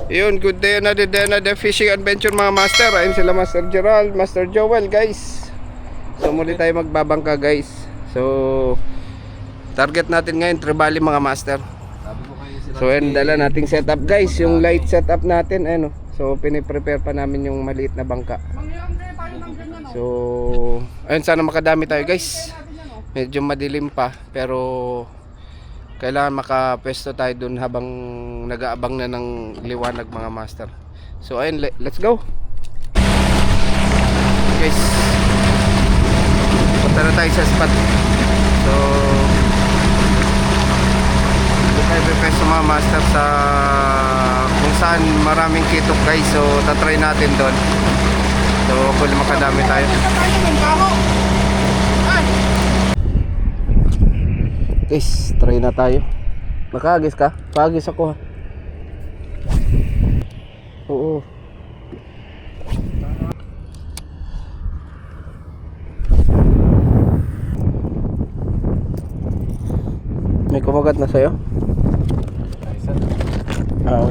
Yun, good day another fishing adventure mga master. Ayun sila Master Gerald, Master Joel guys. So muli tayo magbabangka guys. So target natin ngayon tribali mga master. So ayun, dala nating setup guys. Yung light setup natin ano. So piniprepare pa namin yung maliit na bangka. So ayun, sana makadami tayo guys. Medyo madilim pa pero kailangan makapwesto tayo dun habang nag-aabang na ng liwanag mga master. So ayun, let's go guys. Punta na tayo sa spot. So dito tayo pwesto mga master sa kung saan maraming kitok guys. So tatry natin dun. So hopefully makadami tayo. Guys, try na tayo. Nakahagis ka? Pahagis ako ha. Oo. May kumagat na sa'yo?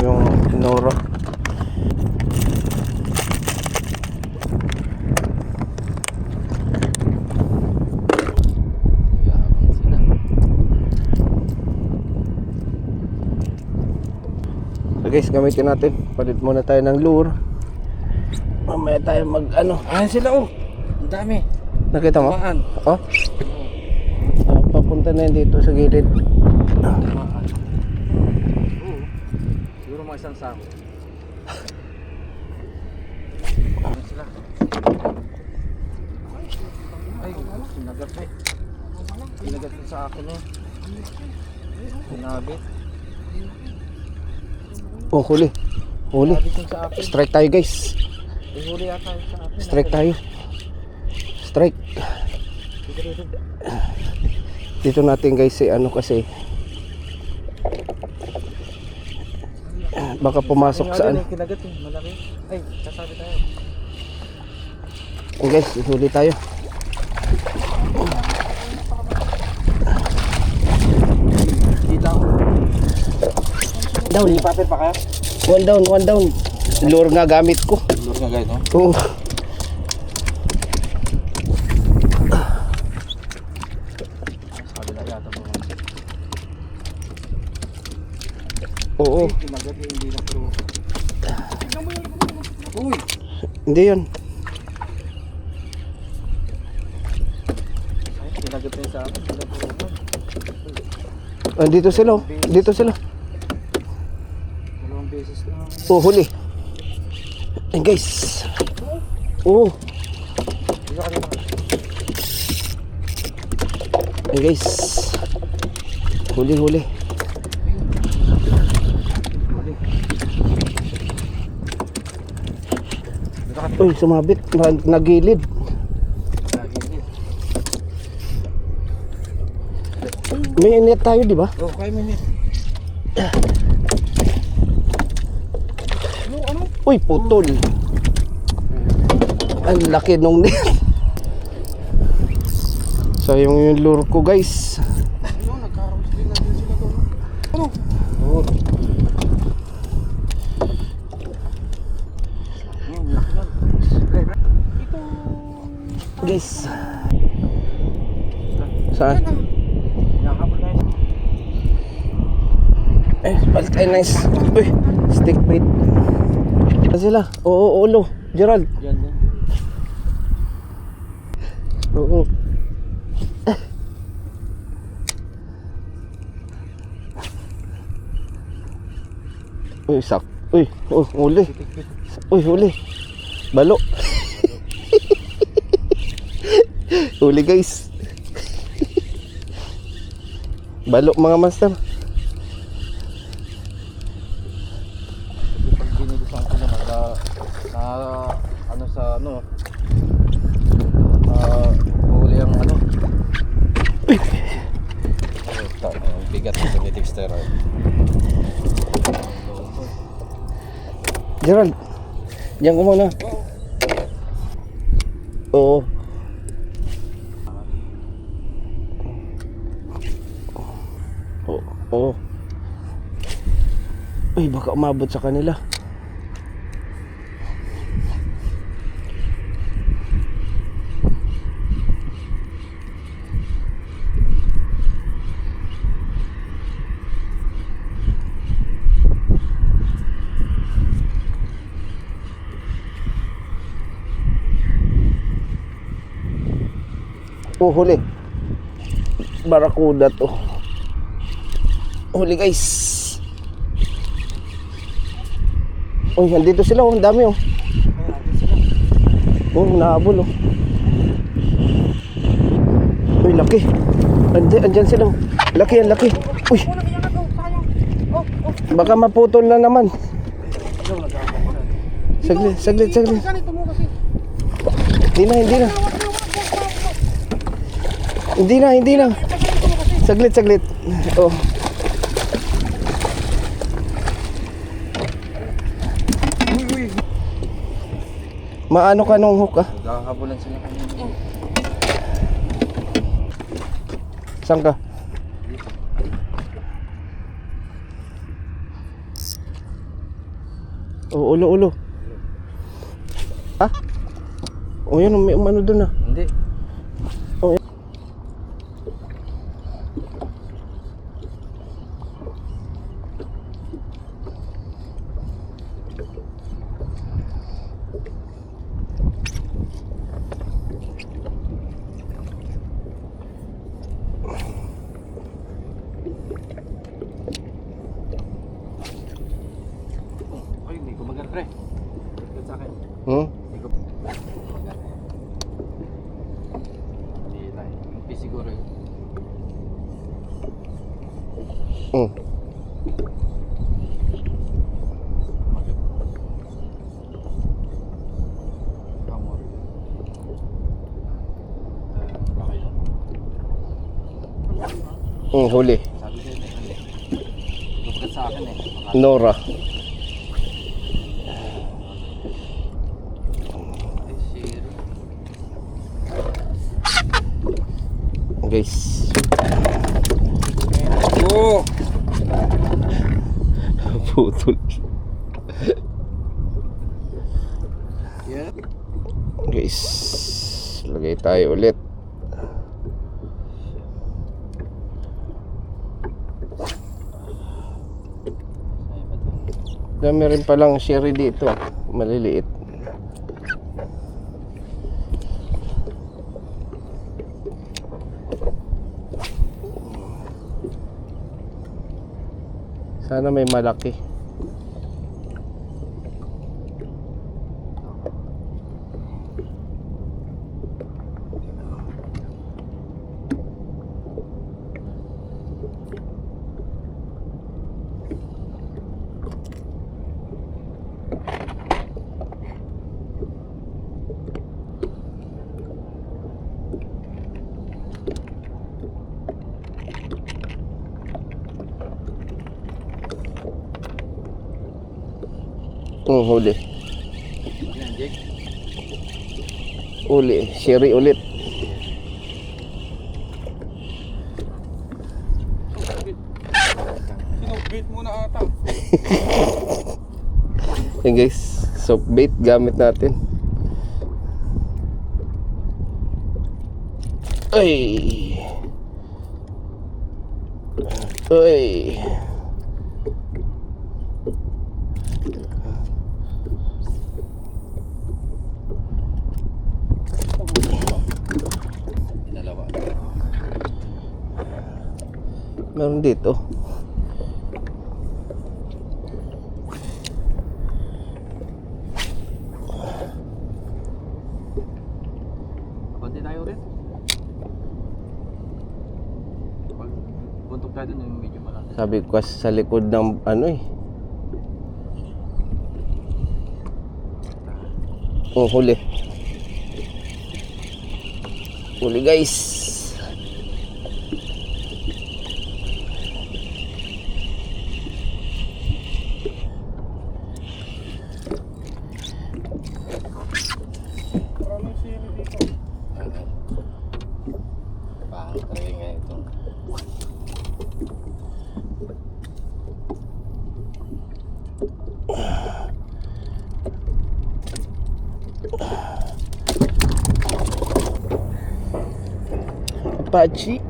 Yung Noro. So guys, gamitin natin. Palit muna tayo ng lure. Mamaya tayo mag ano. Ayan sila oh. Ang dami. Nakita mo? Tamaan. Oh? Papunta na yun dito sa gilid. Tamaan. Oo. Siguro mga isang sako. Ayan sila. Ay, sinagat eh. Sinagat din sa akin eh. Sinabit. Oh, huli. Huli. Sinabit din sa akin. Strike tayo guys. Huli yata yun sa akin. Strike tayo. Strike. Dito natin guys si ano kasi baka pumasok sa ano. Kinagat eh. Malaki. Ay, sasabi tayo. Oh guys, huli tayo. Dito ako. Down. Papel pa kaya? One down, one down. Lure nga gamit ko. Lure nga guys, no? Oo. Sabi na yata mo. Oo. Kinagat eh, hindi na pro. Uy! Hindi yun. Ay, kinagat na sa akin. Hindi na pro. Dito sila. Oh. Dito sila. Dalawang beses na. Oh, huli. Ayun guys. Oh. Dito ka dito. Ayun guys. Huli, huli. Uy, sumabit. Nagilid. May net tayo, di ba? Oh, kaya minute. Uy, putol. Ang laki nung net. So, yung lure ko, guys. Ano, nagkaroon din natin sila doon. Ano? Oo. Laki lang. Ito. Guys. Saan? Nakapag na yun. Balik tayo nice. Uy, stick bait. Saan sila? Oo, ulo. Gerald. Diyan din. Oo. Uy, sak. Uy, huli. Uy, huli. Balo. Huli guys. Balo mga master. Pag binilusan ko naman na ano sa ano huli ang ano ang bigat ng magnetic steroid. Gerald, diyan ko muna. Oo. Oo. Uy, baka umabot sa kanila. Oh, huli. Barakuda to. Huli guys. Uy, nandito sila oh, ang dami oh. Oh, nahabol oh. Uy, laki. Andyan sila oh. Laki yan, laki. Uy. Baka maputol na naman. Saglit. Hindi na. Saglit. Oh. Maano ka nung hook ah? Nagkakabulan sila kanina. Saan ka? Oh, ulo. Ha? Oh, yun, may umano dun ah. Hindi. Oh, yun. Ay, may kumagat pre. Kumagat sa akin. May kumagat. Hindi tayo. Yung fish siguro yun. Kumagat. Hamor. Baka yun. Huli. Sabi sa'yo, kumagat sa akin eh. Nora. Ay, zero. Guys. Oh! Putol. Yeah. Guys. Lagay tayo ulit. Dami rin palang sherry dito. Maliliit. Sana may malaki. Huli. Yan, Jake. Uli. Sherry ulit. Sinubit mo na ata. Yan guys. Soap bait gamit natin. Ay. Dalawa. Meron dito. Konti tayo ulit. Pag buntok tayo dun yung medyo malaki. Sabi ko kasi sa likod ng ano eh. Huli. Huli guys. Pang-try nga ito. Apache.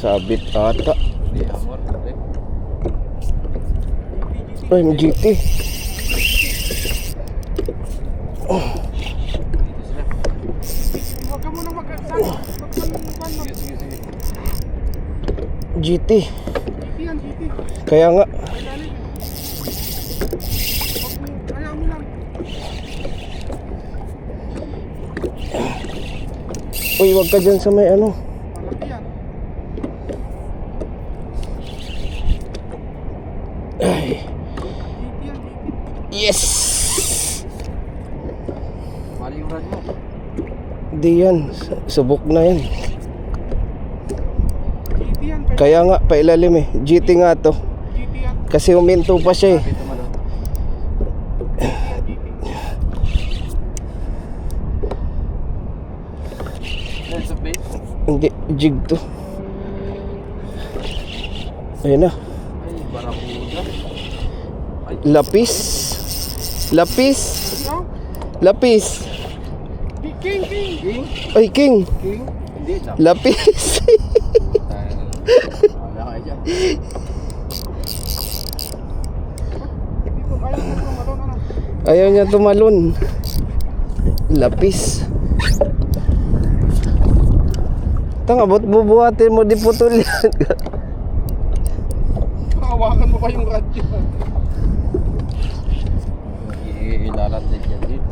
Sabit ata. Hindi, amor. Ay, may GT. Huwag ka munang mag-saan. Sige, sige, sige. GT. Yan, GT. Kaya nga. Kaya mo lang. Uy, wag ka dyan sa may ano. Malaki yan. Ay. GT yan, GT. Yes! Mali yung rad mo. Di yan. Subok na yan. GT yan. Kaya nga, pailalim eh. GT nga to. GT yan. Kasi huminto pa siya eh. Dito malo. Lens of bait. Hindi, jig to. Ayun na. Ay, barakuda. Lapis. Lapis. Ano? Lapis. King, king. King? Ay, king. King? Hindi, lang. Lapis. Wala kayo dyan. Dito, ayaw mo tumalon, ano? Ayaw niya tumalon. Lapis. Tanga, ba't bubuhatin mo di putol yan? Hawakan mo pa yung radyo. Ilalandig yan dito.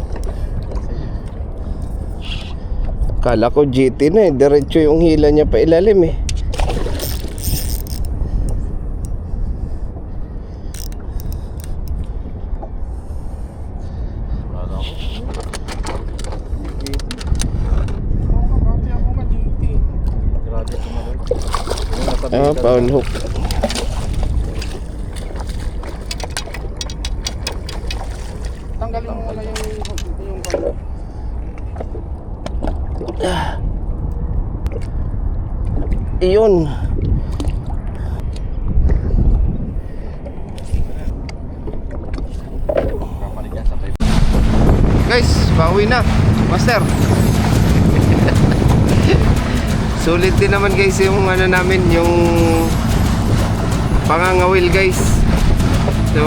Kala ko GT na eh. Diretso yung hila niya pa ilalim eh. Wala ako. Oo nga, bakit ako nga GT? Grabe tumalon. Yung nasa Ah, bait, pound hook. Tanggalin mo muna yung Iyon. kapalit yan sa pipe. Guys, bawi na. Master. Sulit din naman guys yung ano namin, yung pangangawil guys. So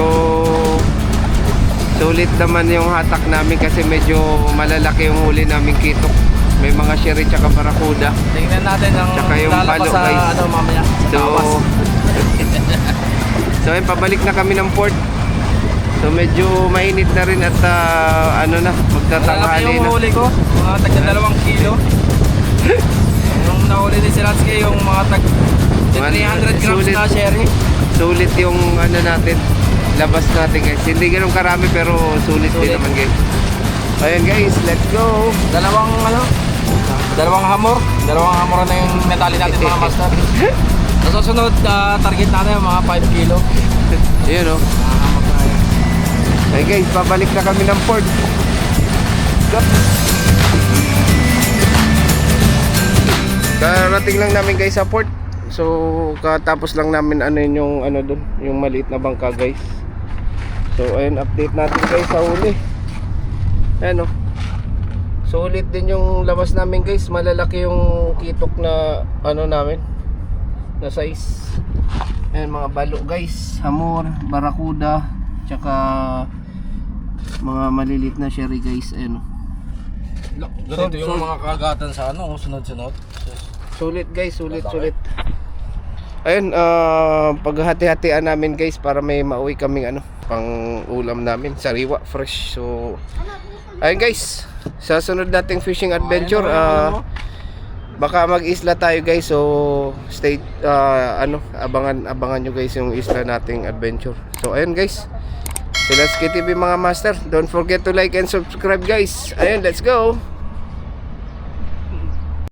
sulit naman yung hatak namin kasi medyo malalaki yung huli namin kitok. May mga sherry tsaka barakuda. Tingnan natin ang Tsaka yung lalabas palo, sa guys. ano mamaya. So So ayun, pabalik na kami ng port. So medyo mainit na rin at ano na, magtatanghali yung na. huli ko, mga tagda 2 kilo. Yung nahuli ni Siransky, yung mga tag 300 grams Sulit. na sherry. Sulit yung ano natin, labas natin guys. Hindi ganun karami pero sulit din Sulit. naman guys. Ayun guys, let's go. Dalawang hamor na yung natali natin mga master. Sa susunod, target natin yung mga 5 kilo. Ayun oh. Mga hamor na yun. Ayun guys, pabalik na kami ng port. Go. Karating lang namin guys sa port. So katapos lang namin ano yun, yung ano doon, yung maliit na bangka guys. So ayun, update natin guys sa huli. Ayan oh. Sulit din yung labas namin guys. Malalaki yung kitok na ano namin, na size. Ayan mga balo guys, hamor, barakuda, tsaka mga malilit na sherry guys. Ayan oh. Ganito yung mga kagatan sa ano, sunod-sunod. Sulit guys, sulit. Ayun, paghati-hatian namin guys para may mauwi kaming ano, pang ulam namin, sariwa, fresh. So ayun guys, sa sunod nating fishing adventure, baka mag-isla tayo guys. So stay, abangan nyo guys yung isla nating adventure. So ayun guys, Siransky TV mga master, don't forget to like and subscribe guys. Ayun, let's go.